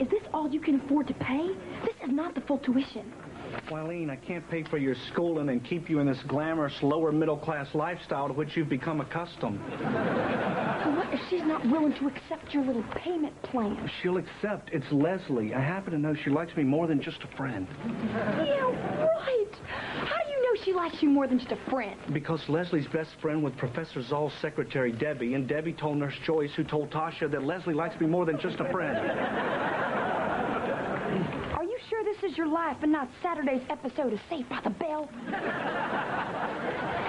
Is this all you can afford to pay? This is not the full tuition. Wileen, I can't pay for your schooling and keep you in this glamorous lower middle-class lifestyle to which you've become accustomed. So what if she's not willing to accept your little payment plan? She'll accept. It's Leslie. I happen to know she likes me more than just a friend. Yeah, right. How do you know she likes you more than just a friend? Because Leslie's best friend with Professor Zoll's secretary, Debbie, and Debbie told Nurse Joyce, who told Tasha that Leslie likes me more than just a friend. Are you sure this is your life and not Saturday's episode of Saved by the Bell?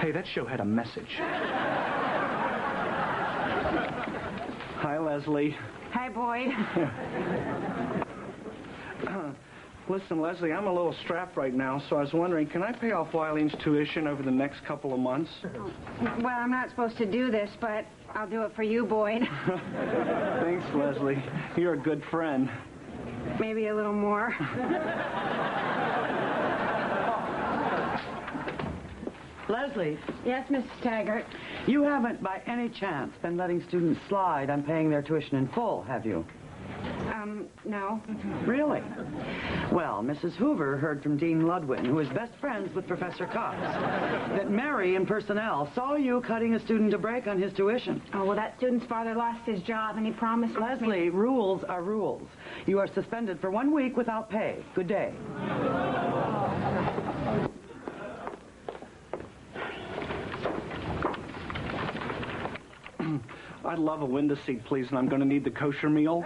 Hey, that show had a message. Hi, Leslie. Hi, Boyd. Listen, Leslie, I'm a little strapped right now, so I was wondering, can I pay off Wileen's tuition over the next couple of months? Well, I'm not supposed to do this, but I'll do it for you, Boyd. Thanks, Leslie. You're a good friend. Maybe a little more. Leslie. Yes, Mrs. Taggart. You haven't, by any chance, been letting students slide on paying their tuition in full, have you? No. Really? Well, Mrs. Hoover heard from Dean Ludwin, who is best friends with Professor Cox, that Mary in personnel saw you cutting a student a break on his tuition. Oh, well, that student's father lost his job, and he promised Leslie, rules are rules. You are suspended for 1 week without pay. Good day. I'd love a window seat, please, and I'm going to need the kosher meal.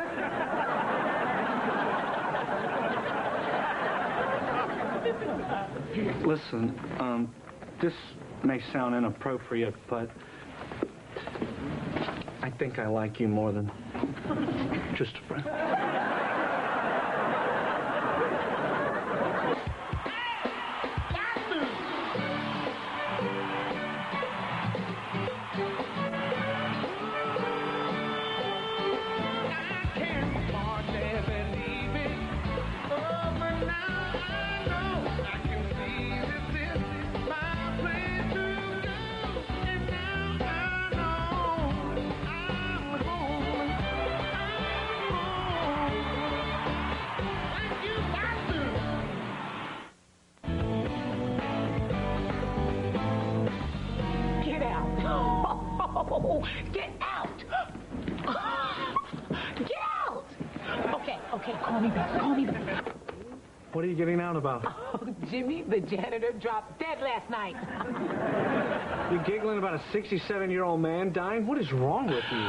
Listen, this may sound inappropriate, but I think I like you more than just a friend. Get out! Get out! Okay, call me back. What are you getting out about? Oh, Jimmy, the janitor, dropped dead last night. You giggling about a 67-year-old man dying? What is wrong with you?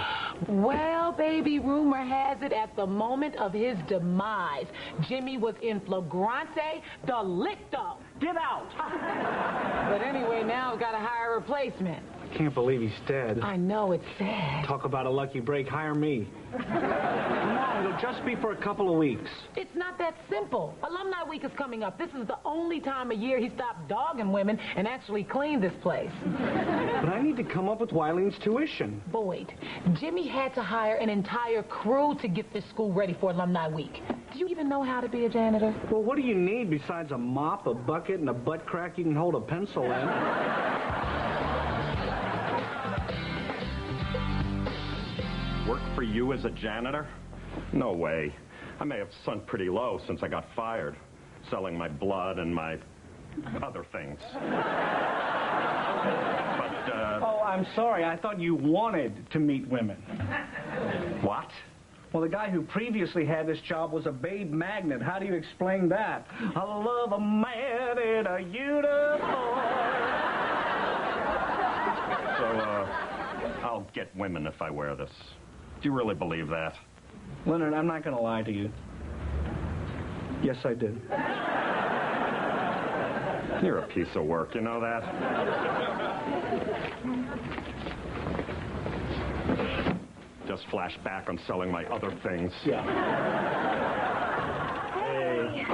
Well, baby, rumor has it at the moment of his demise, Jimmy was in flagrante delicto. Get out! But anyway, now I've got to hire a replacement. I can't believe he's dead. I know, it's sad. Talk about a lucky break. Hire me. No, it'll just be for a couple of weeks. It's not that simple. Alumni Week is coming up. This is the only time of year he stopped dogging women and actually cleaned this place. But I need to come up with Wileen's tuition. Boyd, Jimmy had to hire an entire crew to get this school ready for Alumni Week. Do you even know how to be a janitor? Well, what do you need besides a mop, a bucket, and a butt crack you can hold a pencil in? Work for you as a janitor? No way. I may have sunk pretty low since I got fired, selling my blood and my other things. Oh, I'm sorry. I thought you wanted to meet women. What? Well, the guy who previously had this job was a babe magnet. How do you explain that? I love a man in a uniform. So, I'll get women if I wear this. Do you really believe that? Leonard, I'm not going to lie to you. Yes, I do. You're a piece of work, you know that? Just flash back on selling my other things. Yeah. Hey.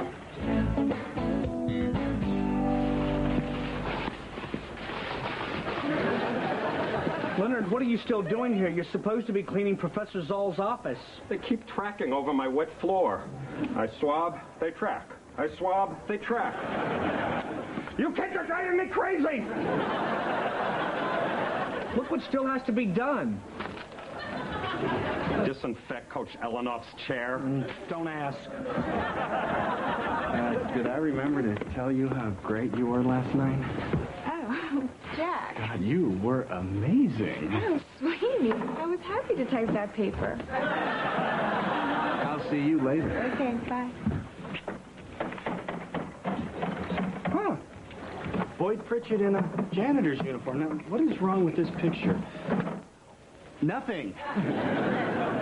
Leonard, what are you still doing here? You're supposed to be cleaning Professor Zoll's office. They keep tracking over my wet floor. I swab, they track. I swab, they track. You kids are driving me crazy! Look what still has to be done. disinfect Coach Elenoff's chair? Don't ask. Did I remember to tell you how great you were last night? Oh, Jack. God, you were amazing. Oh, sweetie. I was happy to type that paper. I'll see you later. Okay, bye. Huh. Boyd Pritchett in a janitor's uniform. Now, what is wrong with this picture? Nothing.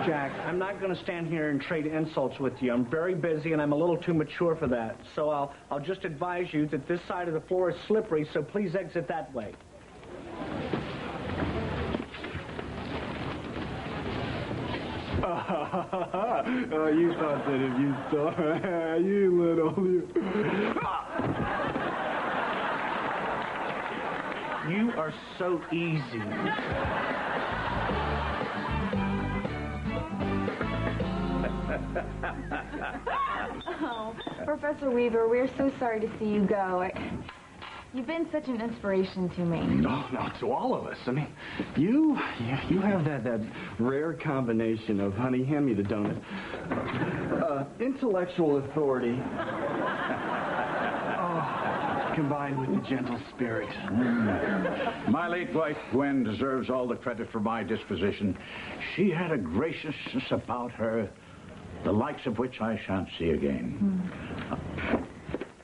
Jack, I'm not going to stand here and trade insults with you. I'm very busy, and I'm a little too mature for that. So I'll just advise you that this side of the floor is slippery, so please exit that way. You thought that if you saw you little... You are so easy. Oh, Professor Weaver, we're so sorry to see you go. You've been such an inspiration to me. No, to all of us. I mean, you have that rare combination of, honey, hand me the donut, intellectual authority, combined with the gentle spirit. My late wife, Gwen, deserves all the credit for my disposition. She had a graciousness about her, the likes of which I shan't see again.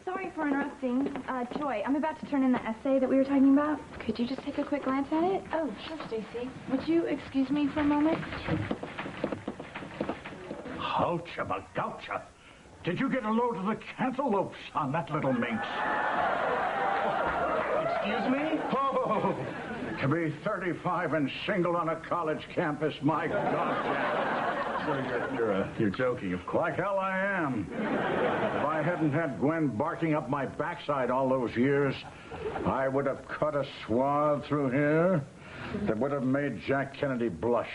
Sorry for interrupting. Joy, I'm about to turn in the essay that we were talking about. Could you just take a quick glance at it? Oh, sure, Stacy. Would you excuse me for a moment? Houcha-bagoucha. Did you get a load of the cantaloupes on that little minx? Excuse me? Oh, to be 35 and single on a college campus, my God, Jack. You're joking, of course. Like hell I am. If I hadn't had Gwen barking up my backside all those years, I would have cut a swath through here that would have made Jack Kennedy blush.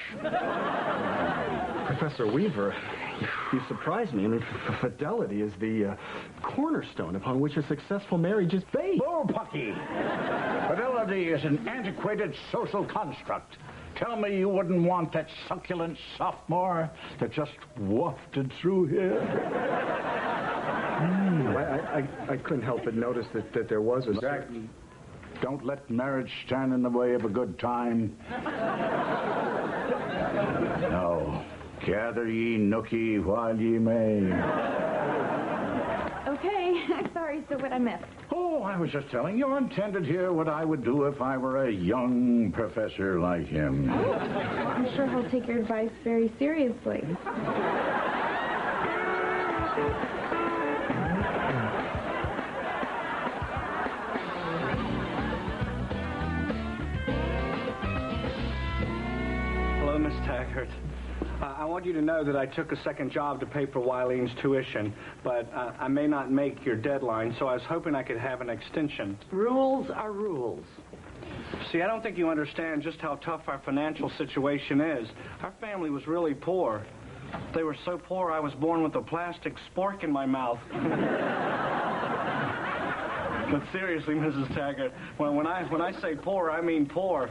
Professor Weaver, you surprise me. I mean, fidelity is the cornerstone upon which a successful marriage is based. Bullpucky! Fidelity is an antiquated social construct. Tell me you wouldn't want that succulent sophomore that just wafted through here? I couldn't help but notice that there was a Jack, certain... don't let marriage stand in the way of a good time. No. Gather ye nookie while ye may. Okay. Sorry, so what I missed? Oh, I was just telling your intended here what I would do if I were a young professor like him. I'm sure he'll take your advice very seriously. Hello, Miss Taggart. I want you to know that I took a second job to pay for Wileen's tuition, but I may not make your deadline, so I was hoping I could have an extension. Rules are rules. See, I don't think you understand just how tough our financial situation is. Our family was really poor. They were so poor I was born with a plastic spork in my mouth. But seriously, Mrs. Taggart, when I say poor, I mean poor.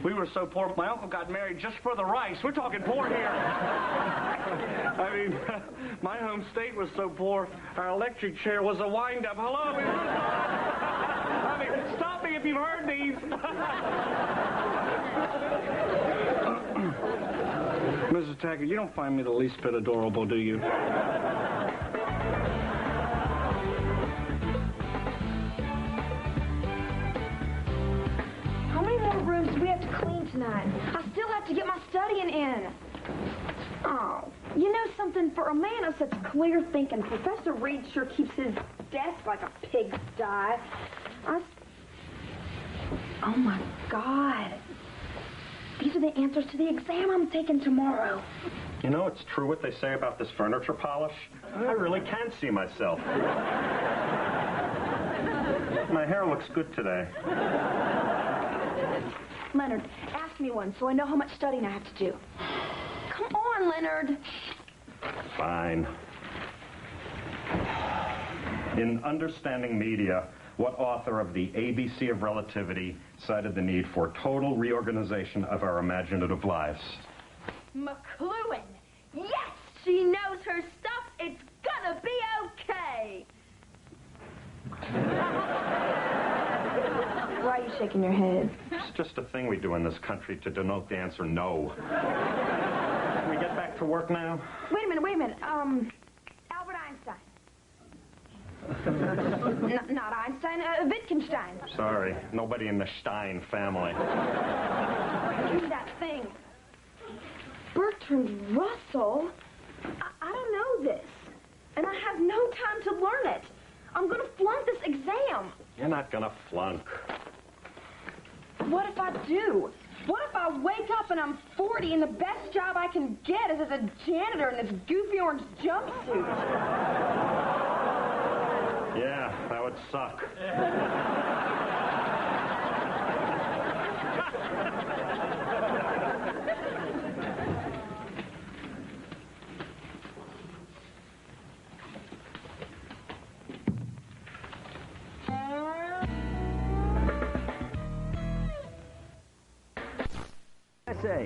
We were so poor, my uncle got married just for the rice. We're talking poor here. I mean, my home state was so poor, our electric chair was a wind-up. Hello? I mean, stop me if you've heard these. Mrs. Taggart, you don't find me the least bit adorable, do you? How many more rooms do we have to clean tonight? I still have to get my studying in. Oh, you know something? For a man of such clear thinking, Professor Reed sure keeps his desk like a pigsty. Oh, my God. These are the answers to the exam I'm taking tomorrow. You know, it's true what they say about this furniture polish. I really can see myself. My hair looks good today. Leonard, ask me one so I know how much studying I have to do. Come on, Leonard. Fine. In Understanding Media, what author of the ABC of Relativity cited the need for total reorganization of our imaginative lives? McLuhan. Yes, she knows her stuff. It's gonna be okay. Why are you shaking your head? It's just a thing we do in this country to denote the answer no. Can we get back to work now? Wait a minute. Albert Einstein. Not Einstein, Wittgenstein. Sorry, nobody in the Stein family. Give me that thing. Bertrand Russell? I don't know this. And I have no time to learn it. I'm gonna flunk this exam. You're not gonna flunk. What if I do? What if I wake up and I'm 40 and the best job I can get is as a janitor in this goofy orange jumpsuit? Yeah, that would suck. Say.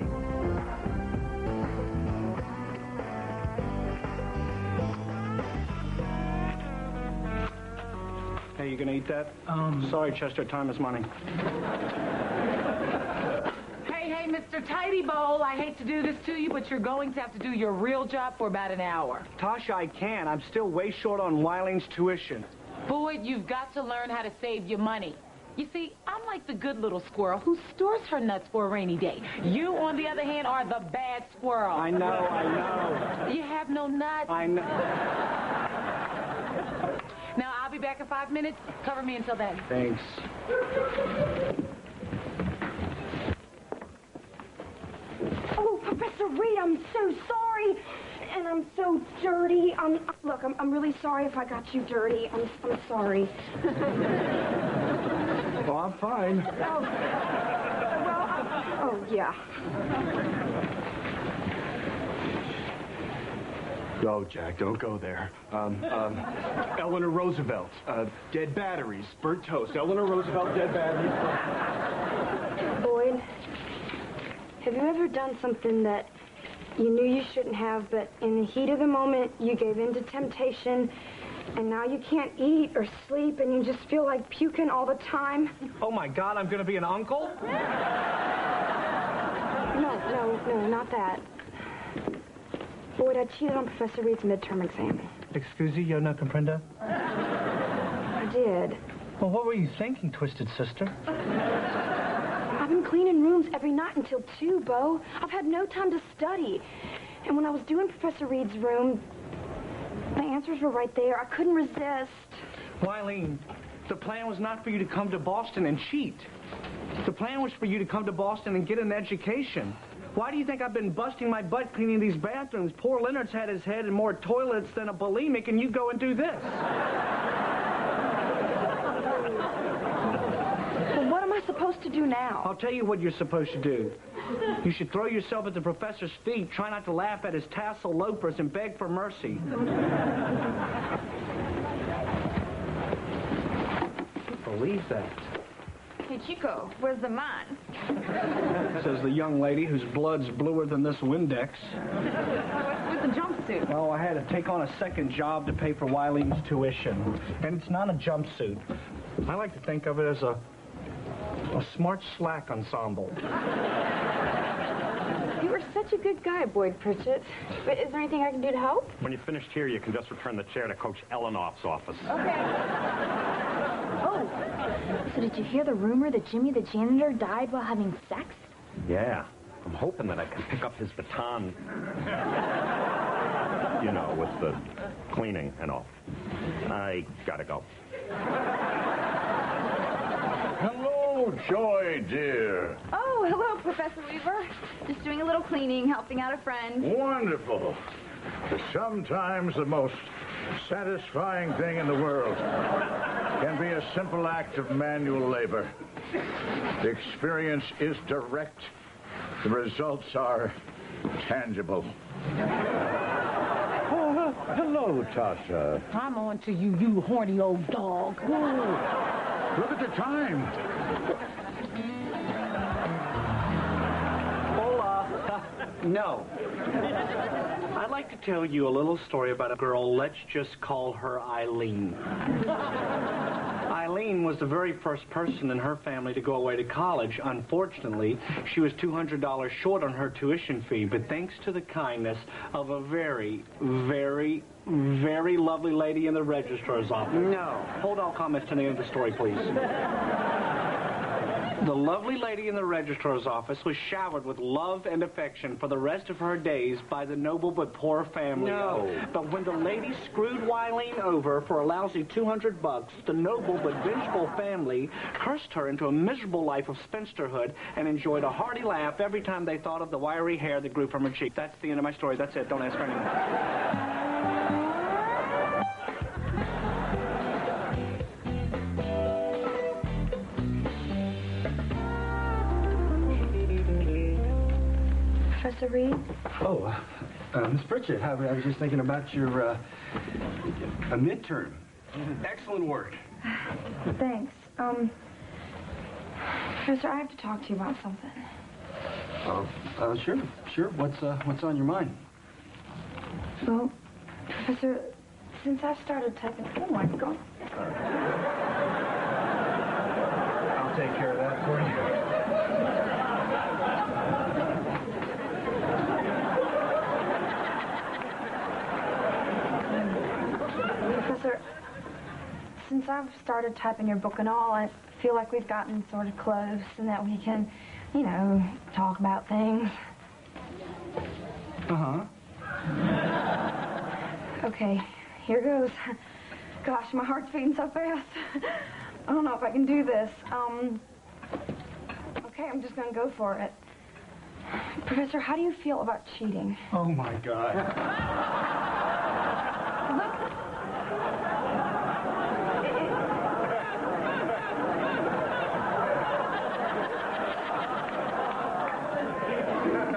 Hey, you gonna eat that? Sorry, Chester, time is money. Hey, Mr. Tidy Bowl, I hate to do this to you, but you're going to have to do your real job for about an hour. Tasha, I can. I'm still way short on Wiling's tuition. Boyd, you've got to learn how to save your money. You see, I'm like the good little squirrel who stores her nuts for a rainy day. You, on the other hand, are the bad squirrel. I know. You have no nuts. I know. Now, I'll be back in 5 minutes. Cover me until then. Thanks. Oh, Professor Reed, I'm so sorry. And I'm so dirty. Look, I'm really sorry if I got you dirty. I'm sorry. Well, I'm fine. Yeah. Oh, Jack, don't go there. Eleanor Roosevelt, dead batteries, burnt toast. Eleanor Roosevelt, dead batteries. Boyd, have you ever done something that you knew you shouldn't have, but in the heat of the moment, you gave in to temptation, and now you can't eat or sleep, and you just feel like puking all the time? Oh, my God, I'm gonna be an uncle? No, not that. Boyd, I cheated on Professor Reed's midterm exam. Excuse me, yo no comprendo? I did. Well, what were you thinking, Twisted Sister? I've been cleaning rooms every night until 2, Bo. I've had no time to study. And when I was doing Professor Reed's room, the answers were right there. I couldn't resist. Wileen, the plan was not for you to come to Boston and cheat. The plan was for you to come to Boston and get an education. Why do you think I've been busting my butt cleaning these bathrooms? Poor Leonard's had his head in more toilets than a bulimic, and you go and do this. Well, what am I supposed to do now? I'll tell you what you're supposed to do. You should throw yourself at the professor's feet, try not to laugh at his tassel loafers, and beg for mercy. Believe that. Hey, Chico, where's the man? Says the young lady whose blood's bluer than this Windex. Where's the jumpsuit? Oh, I had to take on a second job to pay for Wileen's tuition. And it's not a jumpsuit. I like to think of it as a smart slack ensemble. You were such a good guy, Boyd Pritchett. But is there anything I can do to help? When you're finished here, you can just return the chair to Coach Elenoff's office. Okay. Oh, so did you hear the rumor that Jimmy the janitor died while having sex? Yeah. I'm hoping that I can pick up his baton. You know, with the cleaning and all. I gotta go. Hello, Joy, dear. Oh, hello, Professor Weaver. Just doing a little cleaning, helping out a friend. Wonderful. Sometimes the most satisfying thing in the world can be a simple act of manual labor. The experience is direct. The results are tangible. Oh, hello, Tasha. I'm on to you, you horny old dog. Look at the time. Hola. No. I'd like to tell you a little story about a girl. Let's just call her Eileen. Eileen was the very first person in her family to go away to college. Unfortunately, she was $200 short on her tuition fee, but thanks to the kindness of a very, very, very lovely lady in the registrar's office. No. Hold all comments to the end of the story, please. The lovely lady in the registrar's office was showered with love and affection for the rest of her days by the noble but poor family. No. But when the lady screwed Wileen over for a lousy $200, the noble but vengeful family cursed her into a miserable life of spinsterhood and enjoyed a hearty laugh every time they thought of the wiry hair that grew from her cheek. That's the end of my story. That's it. Don't ask for any more. Professor Reed? Oh, Miss Pritchett, I was just thinking about your a midterm. Excellent work. Thanks. Professor, I have to talk to you about something. Sure. What's on your mind? Well, Professor, since I've started typing... Oh, my God. I'll take care of that for you. Professor, since I've started typing your book and all, I feel like we've gotten sort of close and that we can, talk about things. Uh-huh. Okay, here goes. Gosh, my heart's beating so fast. I don't know if I can do this. Okay, I'm just gonna go for it. Professor, how do you feel about cheating? Oh, my God.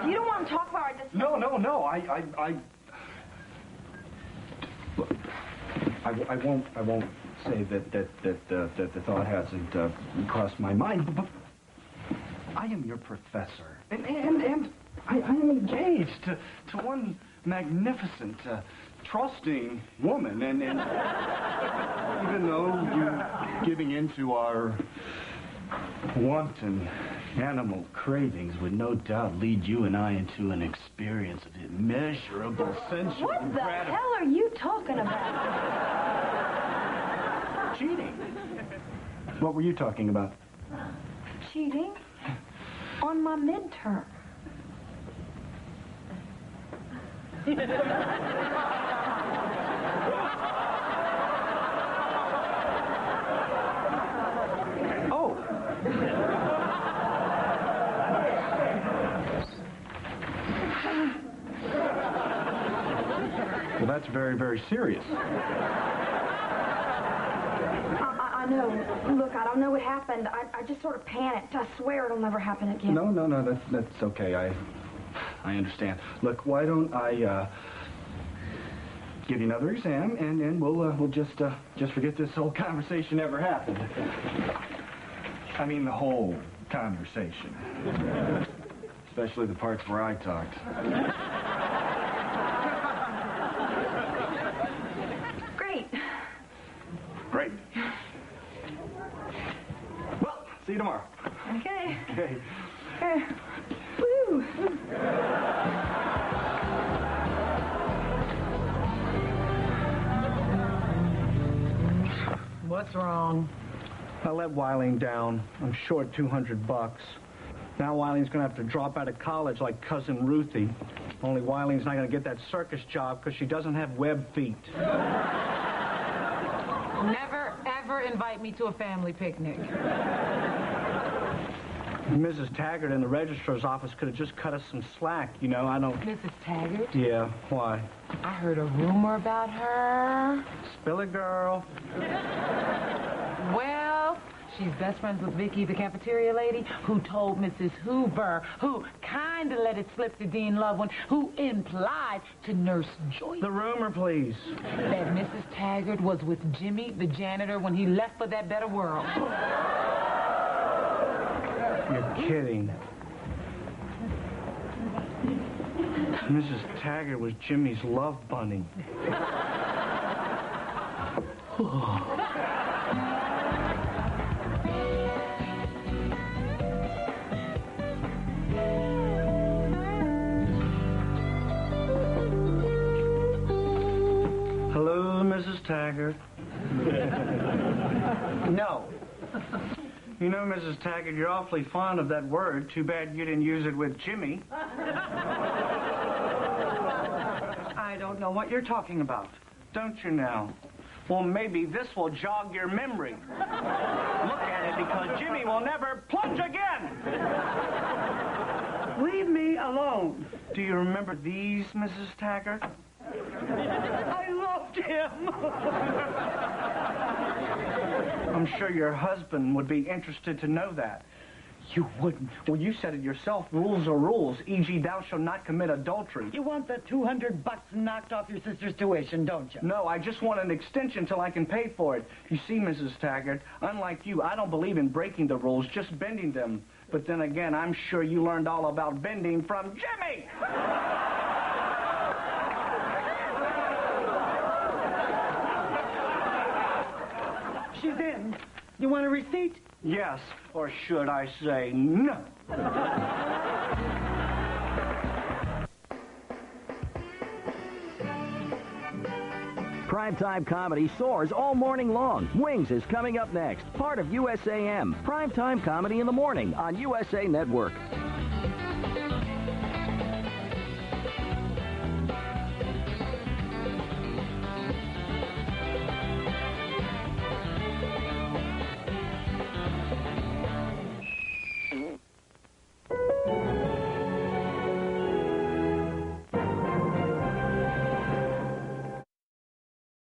You don't want to talk about it this No. I won't say that the thought hasn't crossed my mind, but I am your professor, and I am engaged to one magnificent, trusting woman, and even though you're giving in to our wanton animal cravings would no doubt lead you and I into an experience of immeasurable sensual What the hell are you talking about? cheating. What were you talking about? Cheating? On my midterm. Oh. Well, that's very, very serious. I know. Look, I don't know what happened. I just sort of panicked. I swear it'll never happen again. No, that's okay. I understand. Look, why don't I give you another exam, and then we'll just forget this whole conversation ever happened. I mean, the whole conversation, especially the parts where I talked. Great. Well, see you tomorrow. Okay. Okay. Woo! What's wrong? I let Wileen down. I'm short $200. Now Wileen's going to have to drop out of college like Cousin Ruthie. Only Wileen's not going to get that circus job because she doesn't have web feet. Never, ever invite me to a family picnic. Mrs. Taggart in the registrar's office could have just cut us some slack, I don't... Mrs. Taggart? Yeah, why? I heard a rumor about her. Spill it, girl. Well, she's best friends with Vicky, the cafeteria lady, who told Mrs. Hoover, who kind of let it slip to Dean Loveland, who implied to Nurse Joyce. The rumor, please. That Mrs. Taggart was with Jimmy, the janitor, when he left for that better world. You're kidding. Mrs. Taggart was Jimmy's love bunny. Hello, Mrs. Taggart. No. You know, Mrs. Taggart, you're awfully fond of that word. Too bad you didn't use it with Jimmy. I don't know what you're talking about. Don't you now? Well, maybe this will jog your memory. Look at it, because Jimmy will never plunge again. Leave me alone. Do you remember these, Mrs. Taggart? I loved him. I'm sure your husband would be interested to know that. You wouldn't. Well, you said it yourself. Rules are rules, e.g., thou shalt not commit adultery. You want that $200 knocked off your sister's tuition, don't you? No, I just want an extension till I can pay for it. You see, Mrs. Taggart, unlike you, I don't believe in breaking the rules, just bending them. But then again, I'm sure you learned all about bending from Jimmy! She's in. You want a receipt? Yes, or should I say no? Primetime comedy soars all morning long. Wings is coming up next. Part of USAM. Primetime comedy in the morning on USA Network.